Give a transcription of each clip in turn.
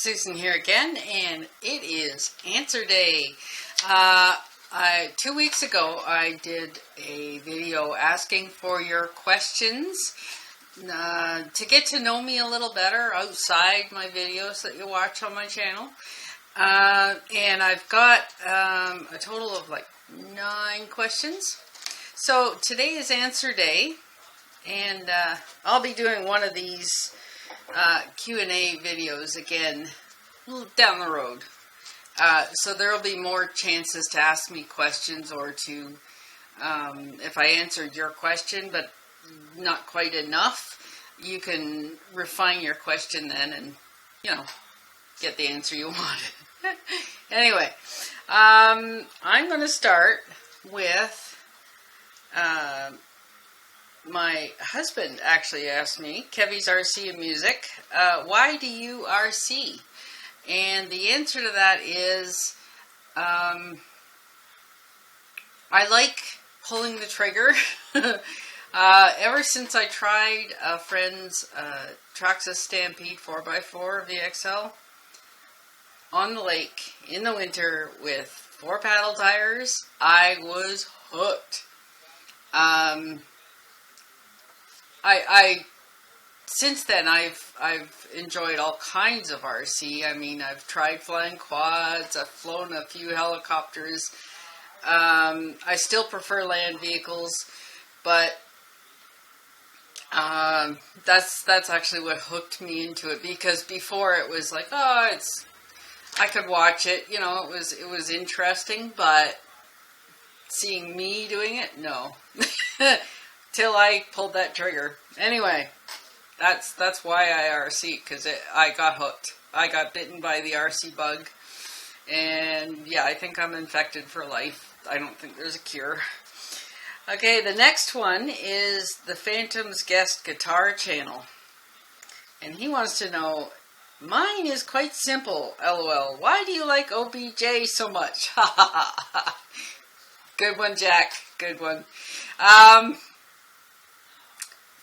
Susan here again, and it is answer day. 2 weeks ago I did a video asking for your questions to get to know me a little better outside my videos that you watch on my channel. And I've got a total of like 9 questions. So today is answer day, and I'll be doing one of these Q&A videos again down the road. So there will be more chances to ask me questions or to, if I answered your question but not quite enough, you can refine your question then and, you know, get the answer you wanted. Anyway, I'm going to start with my husband actually asked me, Kevys Rc in music, why do you RC? And the answer to that is, I like pulling the trigger. Ever since I tried a friend's Traxxas Stampede 4x4 VXL on the lake in the winter with 4 paddle tires, I was hooked. Since then I've enjoyed all kinds of RC. I mean, I've tried flying quads, I've flown a few helicopters. I still prefer land vehicles, but that's actually what hooked me into it, because before it was like, oh, I could watch it, you know, it was interesting, but seeing me doing it, no. Till I pulled that trigger. Anyway, that's why I RC, because I got hooked. I got bitten by the RC bug, and yeah, I think I'm infected for life. I don't think there's a cure. Okay, the next one is the Phantom's Guest Guitar channel, and he wants to know, mine is quite simple, LOL. Why do you like OBJ so much? Ha ha ha. Good one, Jack. Good one.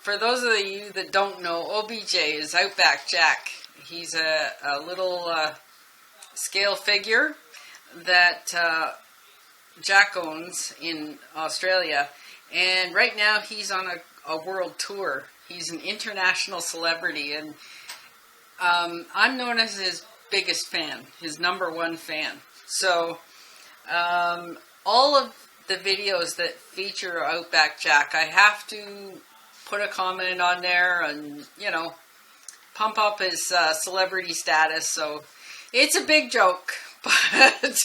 For those of you that don't know, OBJ is Outback Jack. He's a little scale figure that Jack owns in Australia. And right now he's on a world tour. He's an international celebrity, and I'm known as his biggest fan, his #1 fan. So all of the videos that feature Outback Jack, I have to put a comment on there and, you know, pump up his celebrity status. So it's a big joke, but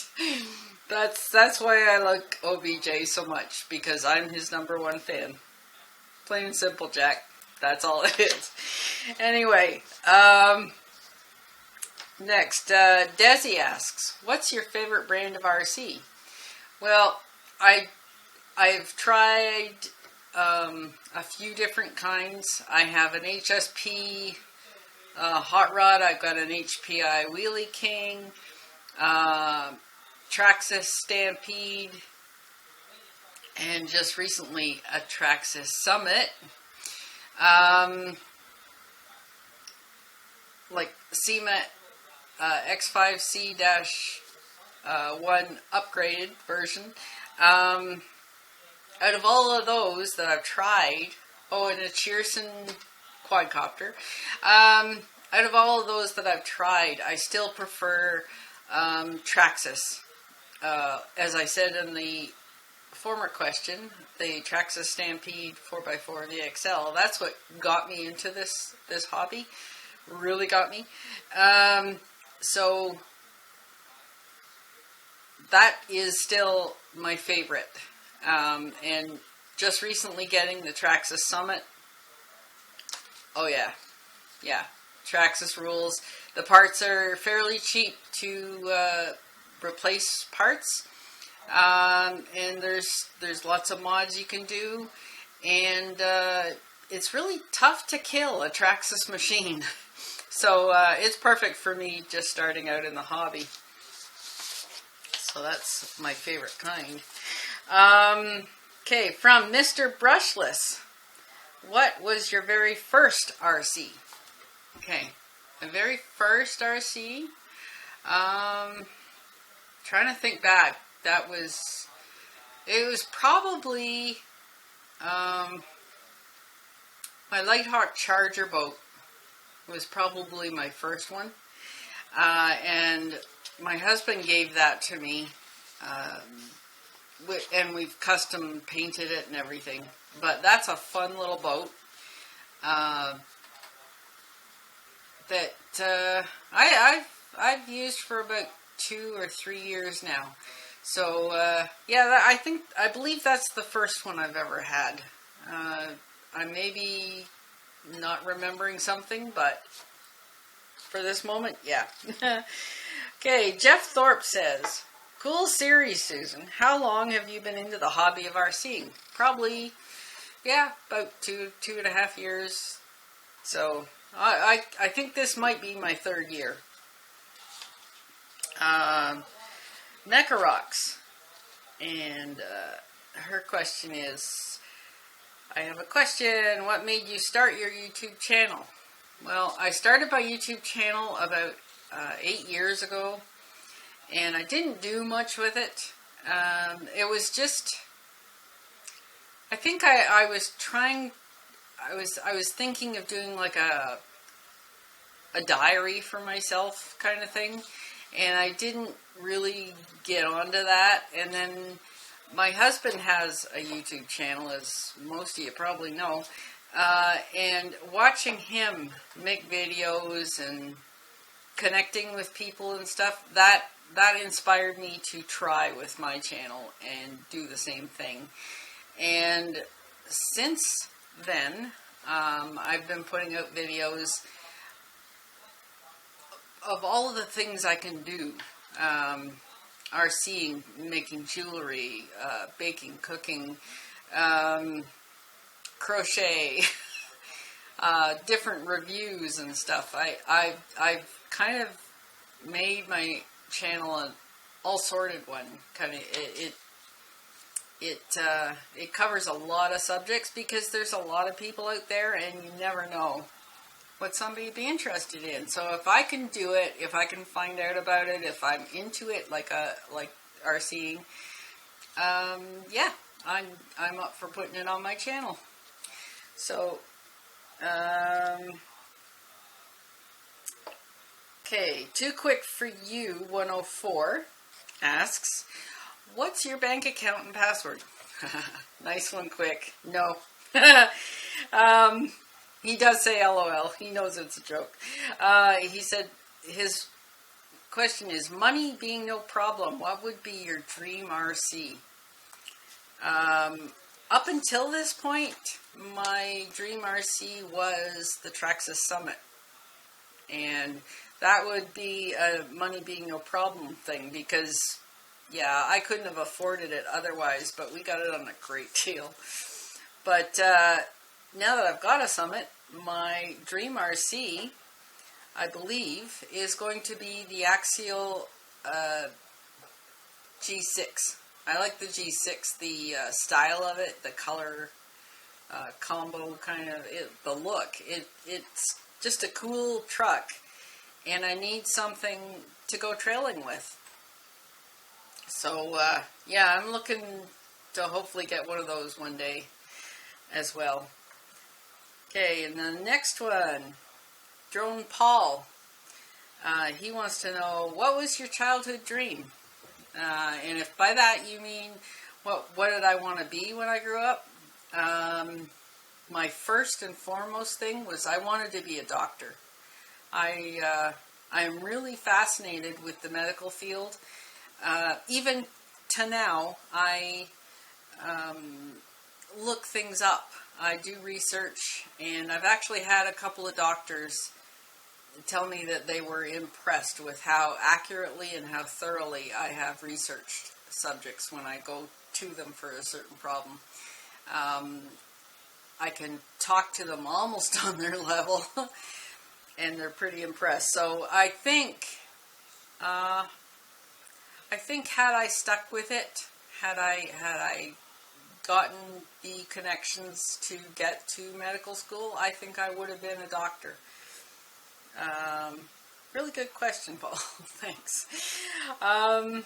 that's why I like OBJ so much, because I'm his #1 fan. Plain and simple, Jack. That's all it is. Anyway, next, Dezzy asks, what's your favorite brand of RC? Well, I've tried a few different kinds. I have an HSP hot rod. I've got an HPI Wheelie King, Traxxas Stampede, and just recently a Traxxas Summit. Like CMET X5C-1 upgraded version. Out of all of those that I've tried, oh, and a Cheerson quadcopter, out of all of those that I've tried, I still prefer Traxxas. As I said in the former question, the Traxxas Stampede 4x4 VXL, that's what got me into this hobby, really got me. So that is still my favorite. And just recently getting the Traxxas Summit. Oh yeah. Yeah. Traxxas rules. The parts are fairly cheap to replace parts. And there's lots of mods you can do. And it's really tough to kill a Traxxas machine. So it's perfect for me just starting out in the hobby. So that's my favorite kind. Okay, from Mr. Brushless. What was your very first RC? Okay, My very first RC, trying to think back, it was probably my Lighthawk Charger boat was probably my first one. And my husband gave that to me, and we've custom painted it and everything. But that's a fun little boat that I've used for about 2 or 3 years now. So yeah, I believe that's the first one I've ever had. I may be not remembering something, but for this moment, yeah. Okay, Jeff Thorpe says, cool series, Susan. How long have you been into the hobby of RCing? Probably, yeah, about 2.5 years. So I think this might be my 3rd year. Meccarox, and her question is, I have a question. What made you start your YouTube channel? Well, I started my YouTube channel about 8 years ago, and I didn't do much with it. It was just, I think I was thinking of doing like a diary for myself kind of thing, and I didn't really get onto that. And then my husband has a YouTube channel, as most of you probably know, and watching him make videos and connecting with people and stuff, that inspired me to try with my channel and do the same thing. And since then, I've been putting out videos of all of the things I can do. RCing, making jewelry, baking, cooking, crochet, different reviews and stuff. I've kind of made my channel an all-sorted one. Kind of it covers a lot of subjects because there's a lot of people out there, and you never know what somebody would be interested in. So if I can do it, if I can find out about it, if I'm into it like RCing, yeah, I'm up for putting it on my channel. So okay, Too Quick For You 104 asks, what's your bank account and password? Nice one, Quick. No. He does say LOL. He knows it's a joke. He said his question is, money being no problem, what would be your dream RC? Up until this point, my dream RC was the Traxxas Summit. And that would be a money being no problem thing because, yeah, I couldn't have afforded it otherwise, but we got it on a great deal. But now that I've got a Summit, my dream RC, I believe, is going to be the Axial G6. I like the G6, the style of it, the color combo kind of, the look. It's just a cool truck, and I need something to go trailing with. So, yeah, I'm looking to hopefully get one of those one day as well. Okay, and the next one, Drone Paul. He wants to know, what was your childhood dream? And if by that you mean, what did I want to be when I grew up? My first and foremost thing was I wanted to be a doctor. I'm really fascinated with the medical field. Even to now, I look things up. I do research, and I've actually had a couple of doctors tell me that they were impressed with how accurately and how thoroughly I have researched subjects when I go to them for a certain problem. I can talk to them almost on their level, and they're pretty impressed. So I think had I stuck with it, had I gotten the connections to get to medical school, I think I would have been a doctor. Really good question, Paul. Thanks. And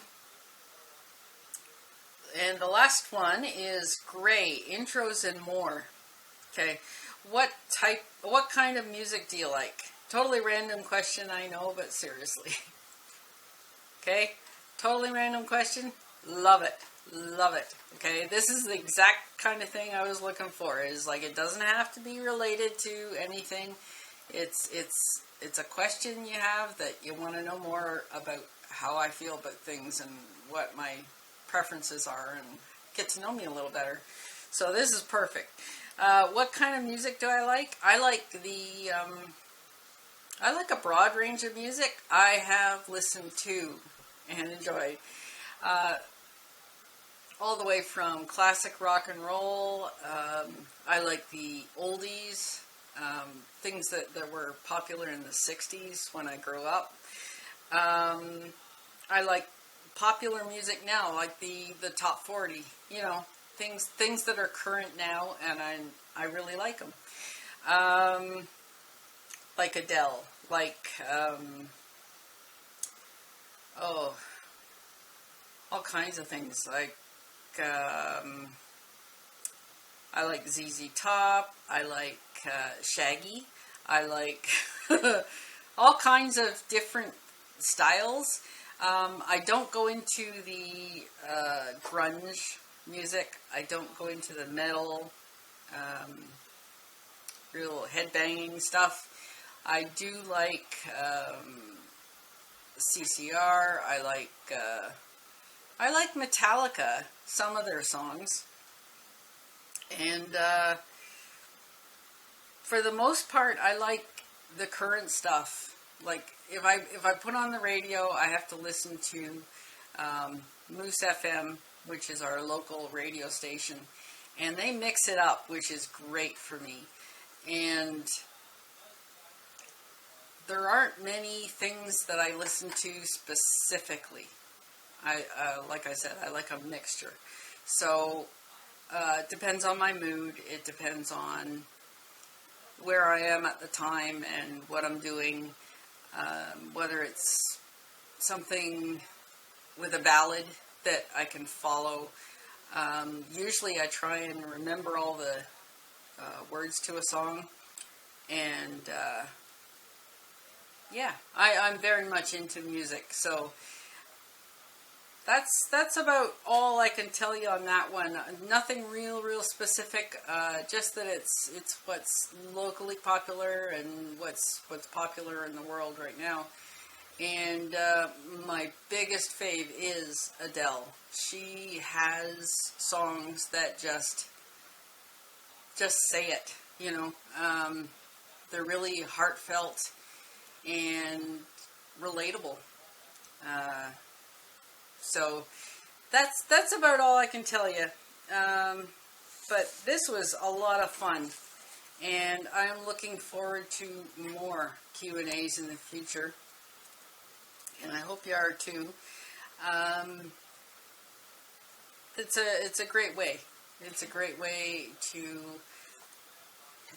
the last one is Gray, Intros and More. Okay, what kind of music do you like? Totally random question, I know, but seriously. Okay, totally random question. Love it. Love it. Okay, this is the exact kind of thing I was looking for. Is like, it doesn't have to be related to anything. It's a question you have that you want to know more about how I feel about things and what my preferences are, and get to know me a little better. So this is perfect. What kind of music do I like? I like a broad range of music. I have listened to and enjoyed all the way from classic rock and roll. I like the oldies, things that were popular in the 60s when I grew up. I like popular music now, like the top 40, you know, things that are current now, and I really like them. Like Adele, like all kinds of things. Like I like ZZ Top. I like Shaggy. I like all kinds of different styles. I don't go into the grunge music. I don't go into the metal, real headbanging stuff. I do like CCR. I like Metallica, some of their songs, and for the most part, I like the current stuff. Like if I put on the radio, I have to listen to Moose FM, which is our local radio station, and they mix it up, which is great for me. And there aren't many things that I listen to specifically. Like I said, I like a mixture. So it depends on my mood. It depends on where I am at the time and what I'm doing. Whether it's something with a ballad that I can follow. Usually I try and remember all the words to a song. And yeah, I'm very much into music. So that's about all I can tell you on that one. Nothing real specific. Just that it's what's locally popular and what's popular in the world right now. And my biggest fave is Adele. She has songs that just say it. You know, they're really heartfelt and relatable. So that's about all I can tell you. But this was a lot of fun, and I'm looking forward to more Q&As in the future, and I hope you are too. It's a great way. It's a great way to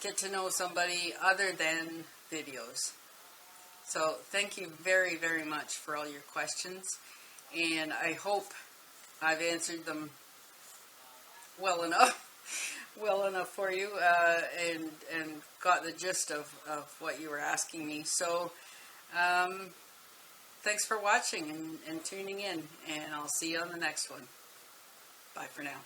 get to know somebody other than videos. So thank you very, very much for all your questions. And I hope I've answered them well enough for you, and got the gist of what you were asking me. So, thanks for watching and tuning in, and I'll see you on the next one. Bye for now.